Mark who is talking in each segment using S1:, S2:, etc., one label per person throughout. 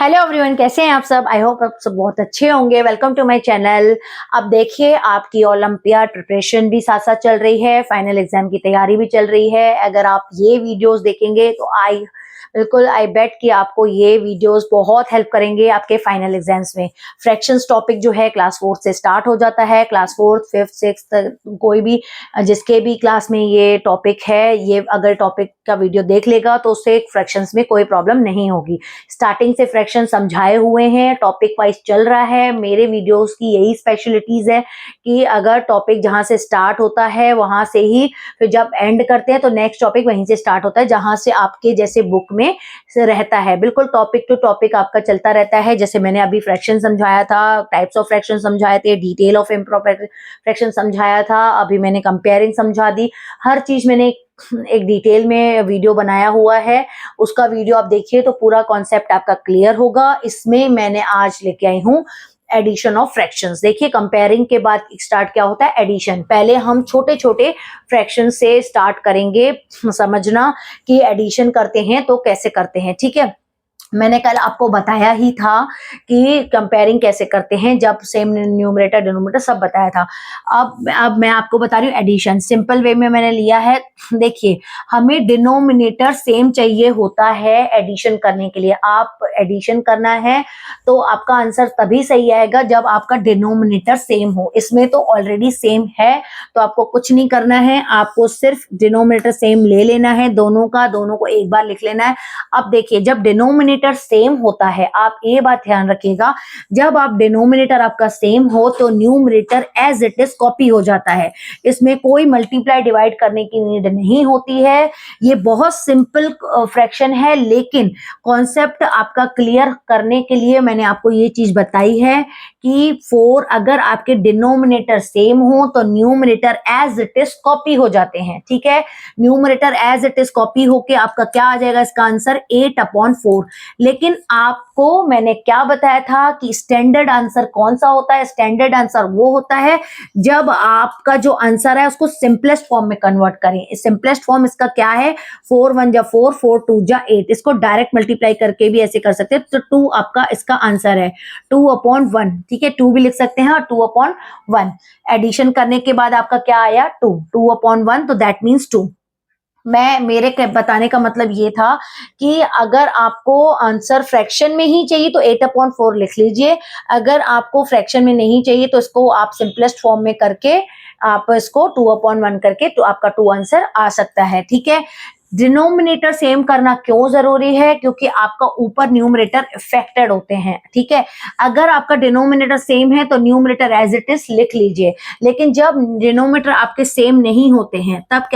S1: Hello everyone, कैसे हैं आप सब। आई होप आप सब बहुत अच्छे होंगे। Welcome to my channel. अब देखिए, आपकी ओलंपियाड प्रिपरेशन भी साथ साथ चल रही है, फाइनल एग्जाम की तैयारी भी चल रही है। अगर आप ये वीडियोस देखेंगे तो आई बेट कि आपको ये वीडियोस बहुत हेल्प करेंगे आपके फाइनल एग्जाम्स में। फ्रैक्शंस टॉपिक जो है क्लास 4 से स्टार्ट हो जाता है। क्लास 4, 5th, 6th कोई भी जिसके भी क्लास में ये टॉपिक है, ये अगर टॉपिक का वीडियो देख लेगा तो उससे फ्रैक्शंस में कोई प्रॉब्लम नहीं होगी। स्टार्टिंग से फ्रैक्शन समझाए हुए हैं, टॉपिक वाइज चल रहा है। मेरे वीडियोस की यही स्पेशलिटीज है कि अगर टॉपिक जहां से स्टार्ट होता है वहां से ही फिर जब एंड करते हैं तो नेक्स्ट टॉपिक वहीं से स्टार्ट होता है, जहां से आपके जैसे बुक में रहता है। बिल्कुल टॉपिक टू टॉपिक आपका चलता रहता है। जैसे मैंने अभी फ्रैक्शन समझाया था, टाइप्स ऑफ फ्रैक्शन समझाए थे, डिटेल ऑफ इम्प्रॉपर फ्रैक्शन समझाया था, अभी मैंने कंपेयरिंग समझा दी। हर चीज मैंने एक डिटेल में वीडियो बनाया हुआ है, उसका वीडियो आप देखिए तो पूरा कॉन्सेप्ट आपका क्लियर होगा। इसमें मैंने आज लेके आई हूँ एडिशन ऑफ फ्रैक्शंस। देखिए, कंपेयरिंग के बाद स्टार्ट क्या होता है, एडिशन। पहले हम छोटे छोटे फ्रैक्शन से स्टार्ट करेंगे समझना कि एडिशन करते हैं तो कैसे करते हैं। ठीक है, मैंने कल आपको बताया ही था कि कंपेयरिंग कैसे करते हैं, जब सेम न्यूमरेटर डिनोमिनेटर सब बताया था। अब मैं आपको बता रही हूँ एडिशन। सिंपल वे में मैंने लिया है। देखिए, हमें डिनोमिनेटर सेम चाहिए होता है एडिशन करने के लिए। आप एडिशन करना है तो आपका आंसर तभी सही आएगा जब आपका डिनोमिनेटर सेम हो। इसमें तो ऑलरेडी सेम है तो आपको कुछ नहीं करना है, आपको सिर्फ डिनोमिनेटर सेम ले लेना है, दोनों को एक बार लिख लेना है। अब देखिए, जब डिनोमिनेटर सेम होता है, आप ये बात ध्यान रखिएगा, जब आप डिनोमिनेटर आपका सेम हो तो numerator as it is copy हो जाता है। इसमें कोई मल्टीप्लाई डिवाइड करने की नीड नहीं होती है। ये बहुत सिंपल फ्रैक्शन है, लेकिन कॉन्सेप्ट आपका क्लियर करने के लिए मैंने आपको ये चीज बताई है कि 4 अगर आपके डिनोमिनेटर सेम हो तो numerator as it is copy हो जाते हैं। ठीक है, numerator as it is copy होके आपका क्या आ जाएगा, इसका आंसर 8/4। लेकिन आपको मैंने क्या बताया था कि स्टैंडर्ड आंसर कौन सा होता है। स्टैंडर्ड आंसर वो होता है जब आपका जो आंसर है उसको सिंपलेस्ट फॉर्म में कन्वर्ट करें। सिंपलेस्ट फॉर्म इसका क्या है, 4 1 जा 4, 4 2 जा 8। इसको डायरेक्ट मल्टीप्लाई करके भी ऐसे कर सकते हैं तो 2 आपका इसका आंसर है, 2/1। ठीक है, 2 भी लिख सकते हैं और 2/1। एडिशन करने के बाद आपका क्या आया, 2/1, तो दैट मीन्स 2। मेरे बताने का मतलब ये था कि अगर आपको आंसर फ्रैक्शन में ही चाहिए तो 8/4 लिख लीजिए। अगर आपको फ्रैक्शन में नहीं चाहिए तो इसको आप सिंपलेस्ट फॉर्म में करके आप इसको 2/1 करके तो आपका 2 आंसर आ सकता है। ठीक है, डिनोमिनेटर सेम करना क्यों जरूरी है, क्योंकि आपका ऊपर न्यूमरेटर इफेक्टेड होते हैं। ठीक है, अगर आपका डिनोमिनेटर सेम है तो न्यूमरेटर एज इट इज लिख लीजिए, लेकिन जब डिनोमिनेटर आपके सेम नहीं होते हैं तब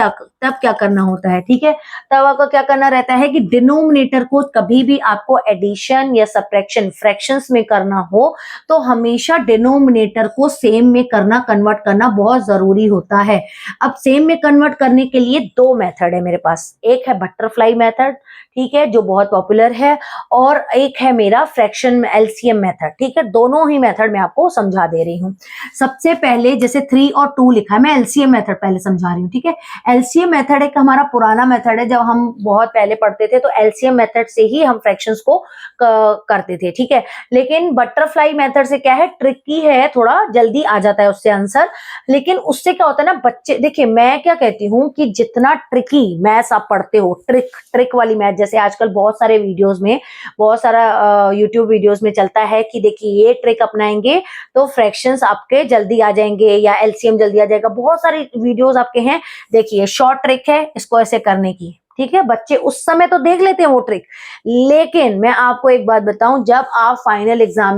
S1: क्या करना होता है। ठीक है, तब आपको क्या करना रहता है कि डिनोमिनेटर को कभी भी आपको एडिशन या सब्ट्रैक्शन फ्रैक्शंस में करना हो तो हमेशा डिनोमिनेटर को सेम में करना, कन्वर्ट करना बहुत जरूरी होता है। अब सेम में कन्वर्ट करने के लिए 2 मेथड है मेरे पास। एक है बटरफ्लाई मेथड, ठीक है, जो बहुत पॉपुलर है, और एक है मेरा फ्रैक्शन में एलसीएम मेथड। ठीक है, दोनों ही मेथड मैं आपको समझा दे रही हूँ। सबसे पहले जैसे 3 और 2 लिखा है, मैं एलसीएम मेथड पहले समझा रही हूँ। ठीक है, एलसीएम मेथड एक हमारा पुराना मेथड है, जब हम बहुत पहले पढ़ते थे तो एलसीएम मेथड से ही हम फ्रैक्शंस को करते थे। ठीक है, लेकिन बटरफ्लाई मेथड से क्या है, ट्रिकी है, थोड़ा जल्दी आ जाता है उससे आंसर। लेकिन उससे क्या होता है ना, बच्चे देखिए, मैं क्या कहती हूँ कि जितना ट्रिकी मैथ्स आप पढ़ते हो, ट्रिक वाली मैथ, जैसे आजकल बहुत सारे वीडियोस में, बहुत सारा यूट्यूब वीडियोस में चलता है कि देखिए ये ट्रिक अपनाएंगे तो फ्रैक्शंस आपके जल्दी आ जाएंगे या एलसीएम जल्दी आ जाएगा। बहुत सारी वीडियोस आपके हैं, देखिए शॉर्ट ट्रिक है इसको ऐसे करने की। ठीक है, बच्चे उस समय तो देख लेते हैं वो ट्रिक, लेकिन मैं आपको एक बात बताऊं, जब आप फाइनल एग्जाम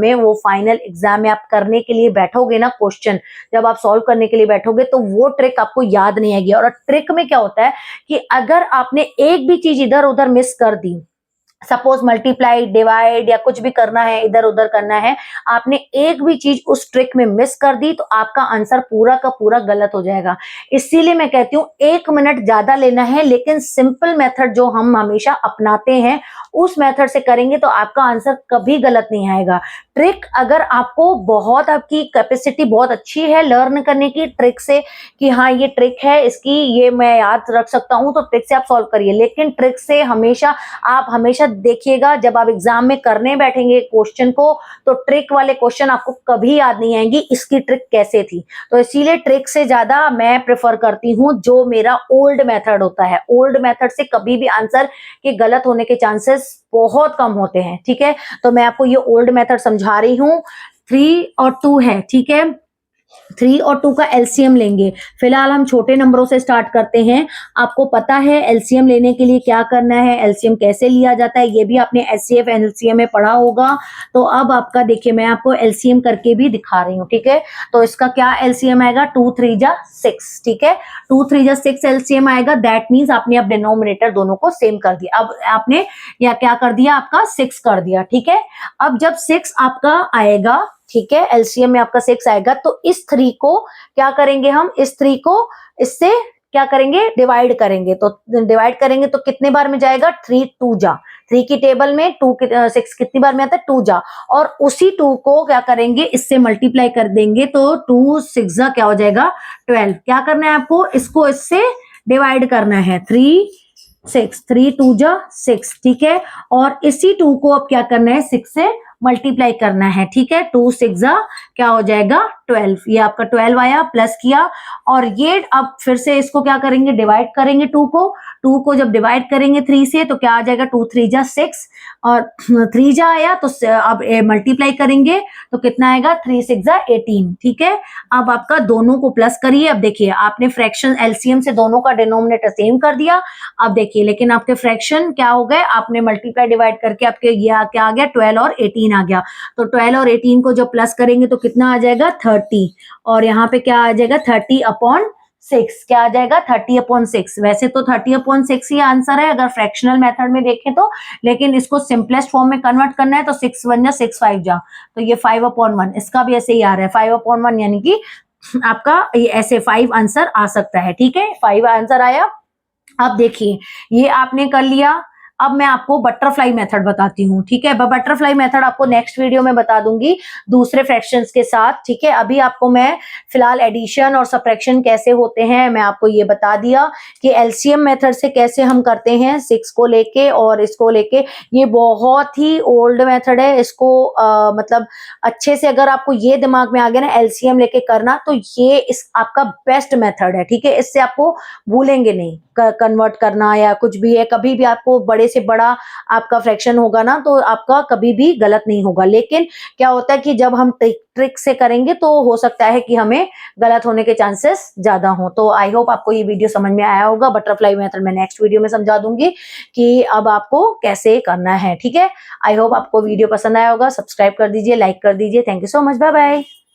S1: में आप करने के लिए बैठोगे ना, क्वेश्चन जब आप सॉल्व करने के लिए बैठोगे तो वो ट्रिक आपको याद नहीं आएगी। और ट्रिक में क्या होता है कि अगर आपने एक भी चीज इधर उधर मिस कर दी, सपोज मल्टीप्लाई, डिवाइड या कुछ भी करना है, इधर उधर करना है, आपने एक भी चीज उस ट्रिक में मिस कर दी तो आपका आंसर पूरा का पूरा गलत हो जाएगा। इसीलिए मैं कहती हूँ 1 मिनट ज्यादा लेना है, लेकिन सिंपल मेथड जो हम हमेशा अपनाते हैं उस मेथड से करेंगे तो आपका आंसर कभी गलत नहीं आएगा। ट्रिक अगर आपको बहुत, आपकी कैपेसिटी बहुत अच्छी है लर्न करने की ट्रिक से कि हाँ ये ट्रिक है, इसकी ये मैं याद रख सकता हूँ, तो ट्रिक से आप सॉल्व करिए। लेकिन ट्रिक से हमेशा आप हमेशा देखिएगा, जब आप एग्जाम में करने बैठेंगे क्वेश्चन को, तो ट्रिक वाले क्वेश्चन आपको कभी याद नहीं आएंगी इसकी ट्रिक कैसे थी। तो इसीलिए ट्रिक से ज्यादा मैं प्रेफर करती हूँ जो मेरा ओल्ड मेथड होता है। ओल्ड मेथड से कभी भी आंसर के गलत होने के चांसेस बहुत कम होते हैं, ठीक है। तो मैं आपको ये ओल्ड मेथड समझा रही हूँ। 3 और 2 है, ठीक है। 3 और 2 का एलसीएम लेंगे। फिलहाल हम छोटे नंबरों से स्टार्ट करते हैं। आपको पता है एलसीएम लेने के लिए क्या करना है, एलसीएम कैसे लिया जाता है, ये भी आपने एचसीएफ एलसीएम में पढ़ा होगा। तो अब आपका देखिए, मैं आपको एलसीएम करके भी दिखा रही हूँ, ठीक है। तो इसका क्या एलसीएम आएगा, 2 3 जा 6, ठीक है। 2 3 जा 6 एलसीएम आएगा। दैट मीन्स आपने अब डिनोमिनेटर दोनों को सेम कर दिया। अब आपने या क्या कर दिया, आपका 6 कर दिया, ठीक है। अब जब 6 आपका आएगा, ठीक है, एलसीएम में आपका 6 आएगा, तो इस 3 को क्या करेंगे हम, इस 3 को इससे क्या करेंगे, डिवाइड करेंगे। तो डिवाइड करेंगे तो कितने बार में जाएगा, 3 2 जा। 3 की टेबल में 6 कितनी बार में आता है, 2 जा। और उसी 2 को क्या करेंगे, इससे मल्टीप्लाई कर देंगे, तो 2 6 जा क्या हो जाएगा, 12। क्या करना है आपको, इसको इससे डिवाइड करना है, 3 6, 3 2 जा 6, ठीक है। और इसी 2 को अब क्या करना है, 6 से मल्टीप्लाई करना है, ठीक है। 2 6 जा क्या हो जाएगा, 12। ये आपका 12 आया, प्लस किया। और ये अब फिर से इसको क्या करेंगे, डिवाइड करेंगे 2 को जब डिवाइड करेंगे 3 से, तो क्या आ जाएगा, 2 3 जा 6। और 3 जा आया, तो अब मल्टीप्लाई करेंगे तो कितना आएगा, 3 6 जा 18, ठीक है। अब आपका दोनों को प्लस करिए। अब देखिए, आपने फ्रैक्शन एलसीएम से दोनों का डिनोमिनेटर सेम कर दिया। अब देखिए, लेकिन आपके फ्रैक्शन क्या हो गए, आपने मल्टीप्लाई डिवाइड करके आपके ये क्या आ गया, 12 और 18 आ गया। तो 12 और 18 को जब प्लस करेंगे तो कितना आ जाएगा, 30। और यहाँ पे क्या आ जाएगा, 30/6। क्या आ जाएगा, 30/6। वैसे तो 30/6 ही आंसर है अगर फ्रैक्शनल मेथड में देखें तो, लेकिन इसको सिंपलेस्ट फॉर्म में कन्वर्ट करना है तो 6 1 जा 6 5 जा, तो ये 5/1। इसका भी ऐसे ही आ रहा है 5/1, यानी कि आपका ये ऐसे 5 आंसर आ सकता है, ठीक है। 5 आंसर आया। अब देखिए, ये आपने कर लिया। अब मैं आपको बटरफ्लाई मेथड बताती हूँ, ठीक है। बटरफ्लाई मेथड आपको नेक्स्ट वीडियो में बता दूंगी दूसरे फ्रैक्शंस के साथ, ठीक है। अभी आपको मैं फिलहाल एडिशन और सबट्रैक्शन कैसे होते हैं मैं आपको ये बता दिया कि एलसीएम मेथड से कैसे हम करते हैं 6 को लेके और इसको लेके। ये बहुत ही ओल्ड मेथड है, इसको मतलब अच्छे से अगर आपको ये दिमाग में आ गया ना एलसीएम लेके करना, तो ये इस आपका बेस्ट मेथड है, ठीक है। इससे आपको भूलेंगे नहीं कन्वर्ट करना या कुछ भी है। कभी भी आपको बड़े से बड़ा आपका फ्रैक्शन होगा ना, तो आपका कभी भी गलत नहीं होगा। लेकिन क्या होता है कि जब हम ट्रिक से करेंगे तो हो सकता है कि हमें गलत होने के चांसेस ज्यादा हो। तो आई होप आपको ये वीडियो समझ में आया होगा। बटरफ्लाई मेथड मैं नेक्स्ट वीडियो में समझा दूंगी कि अब आपको कैसे करना है, ठीक है। आई होप आपको वीडियो पसंद आया होगा। सब्सक्राइब कर दीजिए, लाइक कर दीजिए। Thank you so much, bye bye.